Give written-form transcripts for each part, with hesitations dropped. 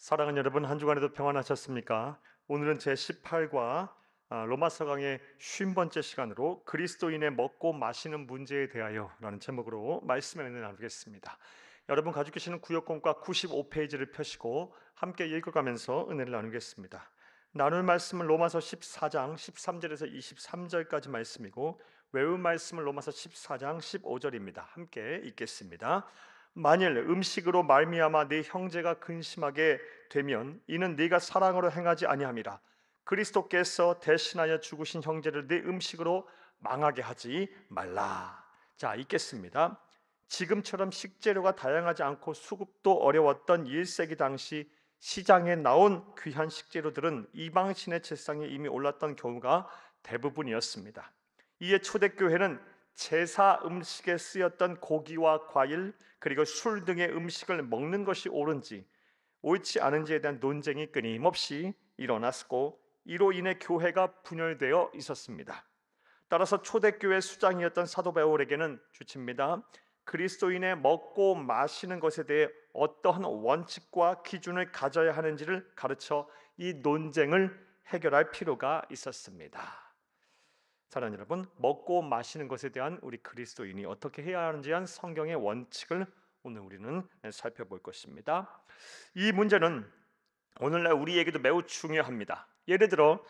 사랑하는 여러분, 한 주간에도 평안하셨습니까? 오늘은 제18과 로마서 강의 50번째 시간으로 그리스도인의 먹고 마시는 문제에 대하여라는 제목으로 말씀을 나누겠습니다. 여러분 가지고 계시는 구역본과 95페이지를 펴시고 함께 읽어가면서 은혜를 나누겠습니다. 나눌 말씀은 로마서 14장 13절에서 23절까지 말씀이고 외운 말씀은 로마서 14장 15절입니다. 함께 읽겠습니다. 만일 음식으로 말미암아 네 형제가 근심하게 되면 이는 네가 사랑으로 행하지 아니함이라. 그리스도께서 대신하여 죽으신 형제를 네 음식으로 망하게 하지 말라. 자, 읽겠습니다. 지금처럼 식재료가 다양하지 않고 수급도 어려웠던 1세기 당시 시장에 나온 귀한 식재료들은 이방신의 책상에 이미 올랐던 경우가 대부분이었습니다. 이에 초대교회는 제사 음식에 쓰였던 고기와 과일 그리고 술 등의 음식을 먹는 것이 옳은지 옳지 않은지에 대한 논쟁이 끊임없이 일어났고 이로 인해 교회가 분열되어 있었습니다. 따라서 초대교회 수장이었던 사도 바울에게는 주칩니다. 그리스도인의 먹고 마시는 것에 대해 어떠한 원칙과 기준을 가져야 하는지를 가르쳐 이 논쟁을 해결할 필요가 있었습니다. 사랑하는 여러분, 먹고 마시는 것에 대한 우리 그리스도인이 어떻게 해야 하는지 한 성경의 원칙을 오늘 우리는 살펴볼 것입니다. 이 문제는 오늘날 우리에게도 매우 중요합니다. 예를 들어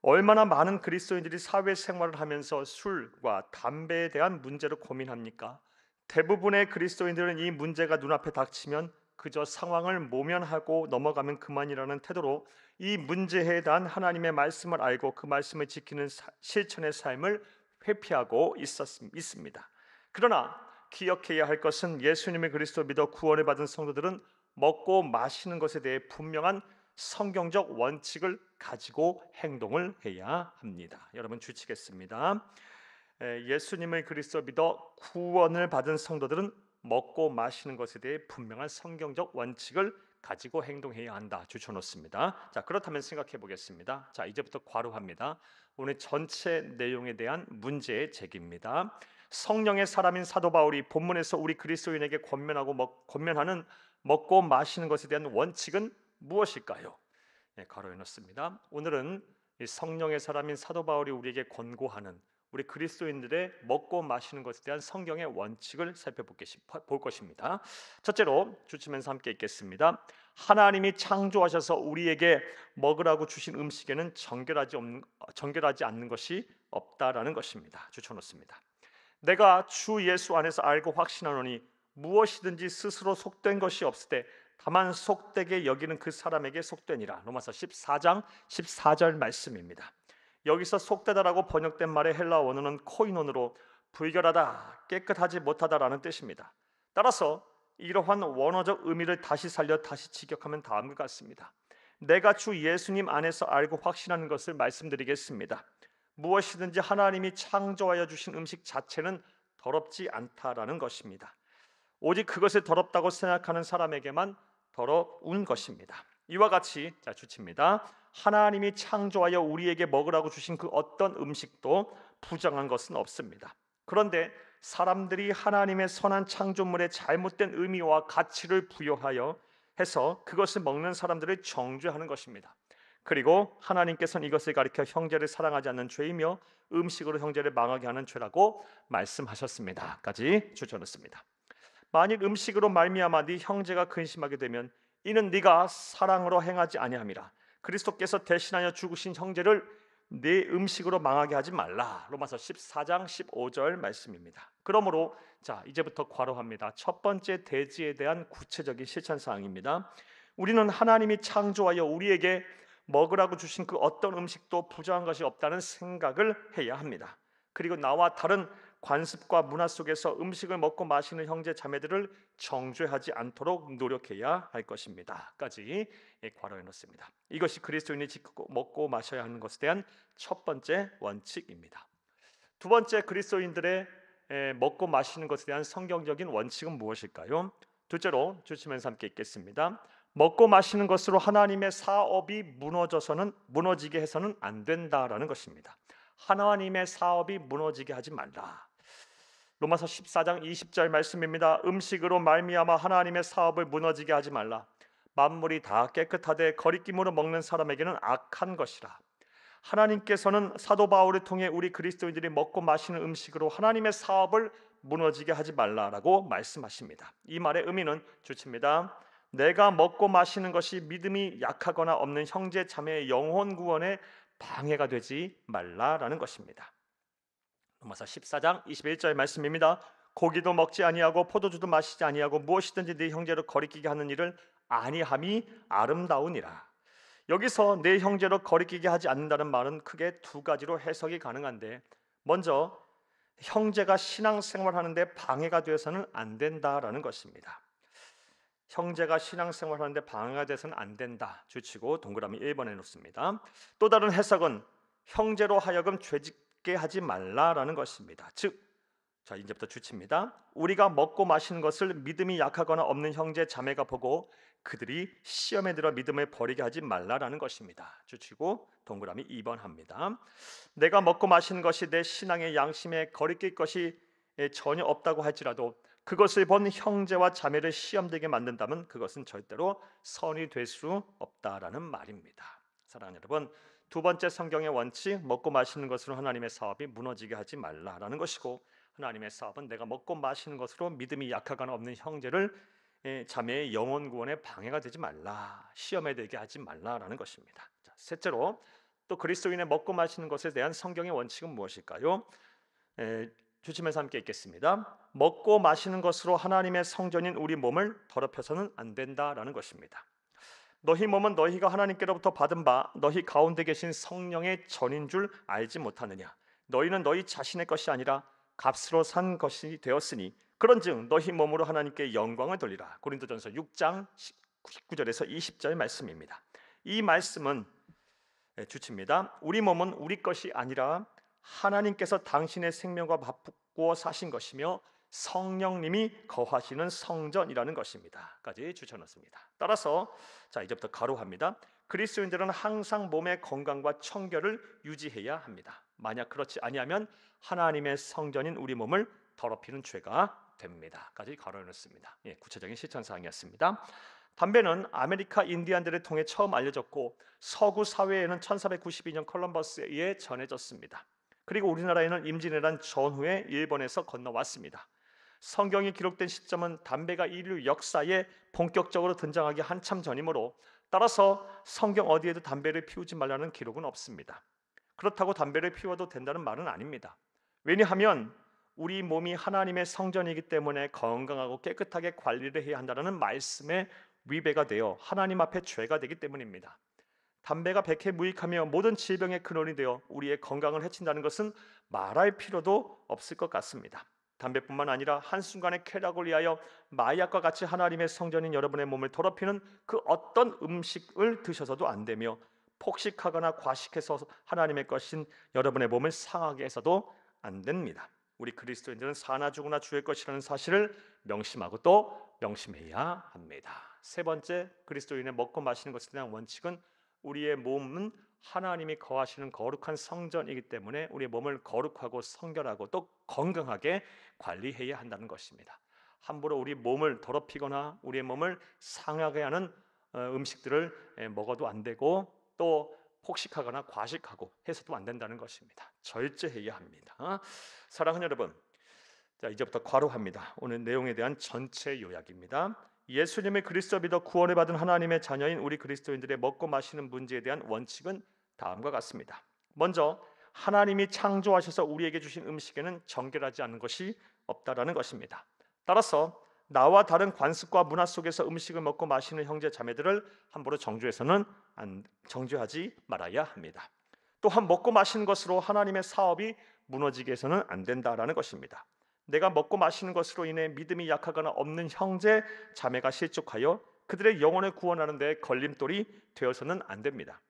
얼마나 많은 그리스도인들이 사회생활을 하면서 술과 담배에 대한 문제로 고민합니까? 대부분의 그리스도인들은 이 문제가 눈앞에 닥치면 그저 상황을 모면하고 넘어가면 그만이라는 태도로 이 문제에 대한 하나님의 말씀을 알고 그 말씀을 지키는 실천의 삶을 회피하고 있습니다. 그러나 기억해야 할 것은 예수님의 그리스도 믿어 구원을 받은 성도들은 먹고 마시는 것에 대해 분명한 성경적 원칙을 가지고 행동을 해야 합니다. 여러분 주치겠습니다. 예수님을 그리스도 믿어 구원을 받은 성도들은 먹고 마시는 것에 대해 분명한 성경적 원칙을 가지고 행동해야 한다. 주쳐놓습니다. 자, 그렇다면 생각해 보겠습니다. 자, 이제부터 과로합니다. 오늘 전체 내용에 대한 문제의 제기입니다. 성령의 사람인 사도 바울이 본문에서 우리 그리스도인에게 권면하는 먹고 마시는 것에 대한 원칙은 무엇일까요? 네, 가로해 놓습니다. 오늘은 이 성령의 사람인 사도 바울이 우리에게 권고하는 우리 그리스도인들의 먹고 마시는 것에 대한 성경의 원칙을 볼 것입니다. 첫째로 주치면서 함께 읽겠습니다. 하나님이 창조하셔서 우리에게 먹으라고 주신 음식에는 정결하지 않는 것이 없다라는 것입니다. 주쳐놓습니다. 내가 주 예수 안에서 알고 확신하노니 무엇이든지 스스로 속된 것이 없을 때 다만 속되게 여기는 그 사람에게 속되니라. 로마서 14장 14절 말씀입니다. 여기서 속되다라고 번역된 말의 헬라 원어는 코이논으로 불결하다, 깨끗하지 못하다라는 뜻입니다. 따라서 이러한 원어적 의미를 다시 살려 다시 직역하면 다음과 같습니다. 내가 주 예수님 안에서 알고 확신하는 것을 말씀드리겠습니다. 무엇이든지 하나님이 창조하여 주신 음식 자체는 더럽지 않다라는 것입니다. 오직 그것을 더럽다고 생각하는 사람에게만 더러운 것입니다. 이와 같이 자 주칩니다. 하나님이 창조하여 우리에게 먹으라고 주신 그 어떤 음식도 부정한 것은 없습니다. 그런데 사람들이 하나님의 선한 창조물에 잘못된 의미와 가치를 부여하여 해서 그것을 먹는 사람들을 정죄하는 것입니다. 그리고 하나님께서는 이것을 가리켜 형제를 사랑하지 않는 죄이며 음식으로 형제를 망하게 하는 죄라고 말씀하셨습니다.까지 주저넣습니다. 만일 음식으로 말미암아 네 형제가 근심하게 되면 이는 네가 사랑으로 행하지 아니함이라. 그리스도께서 대신하여 죽으신 형제를 네 음식으로 망하게 하지 말라. 로마서 14장 15절 말씀입니다. 그러므로 자 이제부터 과로합니다. 첫 번째 대지에 대한 구체적인 실천 사항입니다. 우리는 하나님이 창조하여 우리에게 먹으라고 주신 그 어떤 음식도 부정한 것이 없다는 생각을 해야 합니다. 그리고 나와 다른 관습과 문화 속에서 음식을 먹고 마시는 형제 자매들을 정죄하지 않도록 노력해야 할 것입니다.까지 괄호해 놓습니다. 이것이 그리스도인이 지키고 먹고 마셔야 하는 것에 대한 첫 번째 원칙입니다. 두 번째 그리스도인들의 먹고 마시는 것에 대한 성경적인 원칙은 무엇일까요? 둘째로 주시면서 함께 읽겠습니다. 먹고 마시는 것으로 하나님의 사업이 무너지게 해서는 안 된다라는 것입니다. 하나님의 사업이 무너지게 하지 말라. 로마서 14장 20절 말씀입니다. 음식으로 말미암아 하나님의 사업을 무너지게 하지 말라. 만물이 다 깨끗하되 거리낌으로 먹는 사람에게는 악한 것이라. 하나님께서는 사도 바울을 통해 우리 그리스도인들이 먹고 마시는 음식으로 하나님의 사업을 무너지게 하지 말라라고 말씀하십니다. 이 말의 의미는 좋습니다. 내가 먹고 마시는 것이 믿음이 약하거나 없는 형제 자매의 영혼 구원에 방해가 되지 말라라는 것입니다. 로마서 14장 21절 말씀입니다. 고기도 먹지 아니하고 포도주도 마시지 아니하고 무엇이든지 네 형제로 거리끼게 하는 일을 아니함이 아름다우니라. 여기서 내 형제로 거리끼게 하지 않는다는 말은 크게 두 가지로 해석이 가능한데, 먼저 형제가 신앙생활하는데 방해가 되어서는 안 된다라는 것입니다. 형제가 신앙생활하는데 방해가 돼서는 안 된다 주치고 동그라미 1번에 놓습니다. 또 다른 해석은 형제로 하여금 죄짓게 하지 말라라는 것입니다. 즉, 자 이제부터 주치입니다. 우리가 먹고 마시는 것을 믿음이 약하거나 없는 형제 자매가 보고 그들이 시험에 들어 믿음을 버리게 하지 말라라는 것입니다. 주치고 동그라미 2번 합니다. 내가 먹고 마시는 것이 내 신앙의 양심에 거리낄 것이 전혀 없다고 할지라도 그것을 본 형제와 자매를 시험되게 만든다면 그것은 절대로 선이 될 수 없다라는 말입니다. 사랑하는 여러분, 두 번째 성경의 원칙, 먹고 마시는 것으로 하나님의 사업이 무너지게 하지 말라라는 것이고, 하나님의 사업은 내가 먹고 마시는 것으로 믿음이 약하거나 없는 형제를 자매의 영혼 구원에 방해가 되지 말라, 시험에 들게 하지 말라라는 것입니다. 자, 셋째로 또 그리스도인의 먹고 마시는 것에 대한 성경의 원칙은 무엇일까요? 주치면서 함께 읽겠습니다. 먹고 마시는 것으로 하나님의 성전인 우리 몸을 더럽혀서는 안 된다라는 것입니다. 너희 몸은 너희가 하나님께로부터 받은 바 너희 가운데 계신 성령의 전인 줄 알지 못하느냐? 너희는 너희 자신의 것이 아니라 값으로 산 것이 되었으니 그런즉 너희 몸으로 하나님께 영광을 돌리라. 고린도전서 6장 19절에서 20절 말씀입니다. 이 말씀은 주치입니다. 우리 몸은 우리 것이 아니라 하나님께서 당신의 생명과 바꾸어 사신 것이며 성령님이 거하시는 성전이라는 것입니다.까지 주쳐넣습니다. 따라서 자 이제부터 가로합니다. 그리스도인들은 항상 몸의 건강과 청결을 유지해야 합니다. 만약 그렇지 아니하면 하나님의 성전인 우리 몸을 더럽히는 죄가 됩니다.까지 가로해놓습니다. 구체적인 실천 사항이었습니다. 담배는 아메리카 인디안들을 통해 처음 알려졌고 서구 사회에는 1492년 콜럼버스에 의해 전해졌습니다. 그리고 우리나라에는 임진왜란 전후에 일본에서 건너왔습니다. 성경이 기록된 시점은 담배가 인류 역사에 본격적으로 등장하기 한참 전이므로 따라서 성경 어디에도 담배를 피우지 말라는 기록은 없습니다. 그렇다고 담배를 피워도 된다는 말은 아닙니다. 왜냐하면 우리 몸이 하나님의 성전이기 때문에 건강하고 깨끗하게 관리를 해야 한다는 말씀에 위배가 되어 하나님 앞에 죄가 되기 때문입니다. 담배가 백해무익하며 모든 질병의 근원이 되어 우리의 건강을 해친다는 것은 말할 필요도 없을 것 같습니다. 담배뿐만 아니라 한순간의 쾌락을 위하여 마약과 같이 하나님의 성전인 여러분의 몸을 더럽히는 그 어떤 음식을 드셔서도 안 되며 폭식하거나 과식해서 하나님의 것인 여러분의 몸을 상하게 해서도 안 됩니다. 우리 그리스도인들은 사나 죽으나 주의 것이라는 사실을 명심하고 또 명심해야 합니다. 세 번째, 그리스도인의 먹고 마시는 것에 대한 원칙은 우리의 몸은 하나님이 거하시는 거룩한 성전이기 때문에 우리의 몸을 거룩하고 성결하고 또 건강하게 관리해야 한다는 것입니다. 함부로 우리 몸을 더럽히거나 우리의 몸을 상하게 하는 음식들을 먹어도 안 되고 또 폭식하거나 과식하고 해서도 안 된다는 것입니다. 절제해야 합니다. 사랑하는 여러분, 자 이제부터 괄호합니다. 오늘 내용에 대한 전체 요약입니다. 예수님의 그리스도 믿어 구원을 받은 하나님의 자녀인 우리 그리스도인들의 먹고 마시는 문제에 대한 원칙은 다음과 같습니다. 먼저 하나님이 창조하셔서 우리에게 주신 음식에는 정결하지 않은 것이 없다라는 것입니다. 따라서 나와 다른 관습과 문화 속에서 음식을 먹고 마시는 형제 자매들을 함부로 정죄하지 말아야 합니다. 또한 먹고 마시는 것으로 하나님의 사업이 무너지게 해서는 안 된다라는 것입니다. 내가 먹고 마시는 것으로 인해 믿음이 약하거나 없는 형제 자매가 실족하여 그들의 영혼을 구원하는 데 걸림돌이 되어서는 안 됩니다.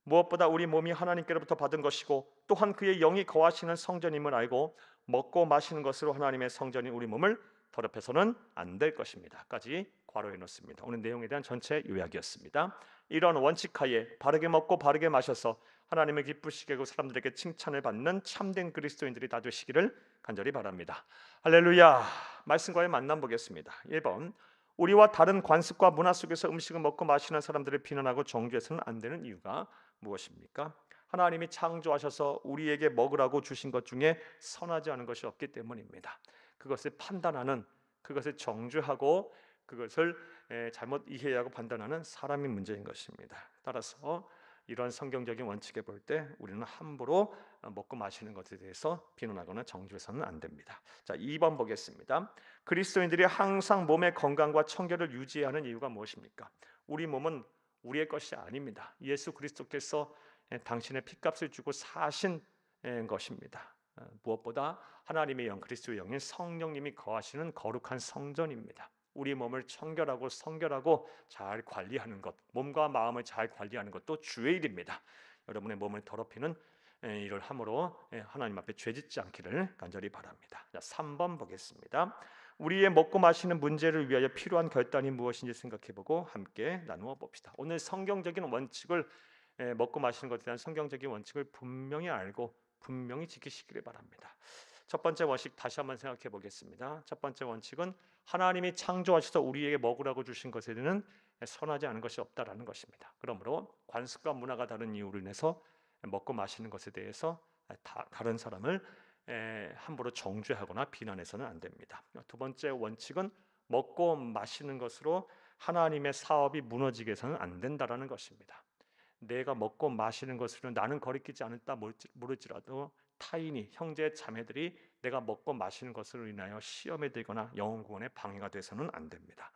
무엇보다 우리 몸이 하나님께로부터 받은 것이고 또한 그의 영이 거하시는 성전임을 알고 먹고 마시는 것으로 하나님의 성전인 우리 몸을 더럽혀서는 안 될 것입니다.까지 괄호해 놓습니다. 오늘 내용에 대한 전체 요약이었습니다. 이런 원칙하에 바르게 먹고 바르게 마셔서 하나님을 기쁘시게 하고 사람들에게 칭찬을 받는 참된 그리스도인들이 다 되시기를 간절히 바랍니다. 할렐루야. 말씀과의 만남 보겠습니다. 1번 우리와 다른 관습과 문화 속에서 음식을 먹고 마시는 사람들을 비난하고 정죄해서는 안 되는 이유가 무엇입니까? 하나님이 창조하셔서 우리에게 먹으라고 주신 것 중에 선하지 않은 것이 없기 때문입니다. 그것을 판단하는, 그것을 정죄하고 그것을 잘못 이해하고 판단하는 사람이 문제인 것입니다. 따라서 이런 성경적인 원칙에 볼 때 우리는 함부로 먹고 마시는 것에 대해서 비난하거나 정죄해서는 안 됩니다. 자, 2번 보겠습니다. 그리스도인들이 항상 몸의 건강과 청결을 유지해야 하는 이유가 무엇입니까? 우리 몸은 우리의 것이 아닙니다. 예수 그리스도께서 당신의 피값을 주고 사신 것입니다. 무엇보다 하나님의 영, 그리스도의 영인 성령님이 거하시는 거룩한 성전입니다. 우리 몸을 청결하고 성결하고 잘 관리하는 것, 몸과 마음을 잘 관리하는 것도 주의 일입니다. 여러분의 몸을 더럽히는 일을 함으로 하나님 앞에 죄짓지 않기를 간절히 바랍니다. 자, 3번 보겠습니다. 우리의 먹고 마시는 문제를 위하여 필요한 결단이 무엇인지 생각해보고 함께 나누어 봅시다. 오늘 성경적인 원칙을 먹고 마시는 것에 대한 성경적인 원칙을 분명히 알고 분명히 지키시기를 바랍니다. 첫 번째 원칙 다시 한번 생각해 보겠습니다. 첫 번째 원칙은 하나님이 창조하셔서 우리에게 먹으라고 주신 것에는 선하지 않은 것이 없다라는 것입니다. 그러므로 관습과 문화가 다른 이유로 인해서 먹고 마시는 것에 대해서 다른 사람을 함부로 정죄하거나 비난해서는 안 됩니다. 두 번째 원칙은 먹고 마시는 것으로 하나님의 사업이 무너지게 해서는 안 된다라는 것입니다. 내가 먹고 마시는 것으로 나는 거리끼지 않았다 모를지라도 타인이 형제 자매들이 내가 먹고 마시는 것으로 인하여 시험에 들거나 영혼 구원에 방해가 돼서는 안 됩니다.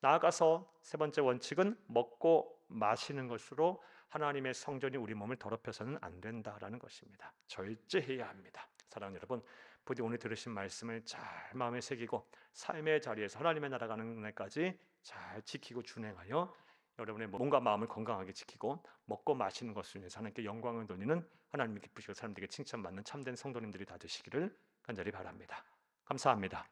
나아가서 세 번째 원칙은 먹고 마시는 것으로 하나님의 성전이 우리 몸을 더럽혀서는 안 된다라는 것입니다. 절제해야 합니다. 사랑하는 여러분, 부디 오늘 들으신 말씀을 잘 마음에 새기고 삶의 자리에서 하나님의 나라 가는 날까지 잘 지키고 준행하여 여러분의 몸과 마음을 건강하게 지키고 먹고 마시는 것을 위해서 하나님께 영광을 돌리는 하나님이 기쁘시고 사람들에게 칭찬받는 참된 성도님들이 다 되시기를 간절히 바랍니다. 감사합니다.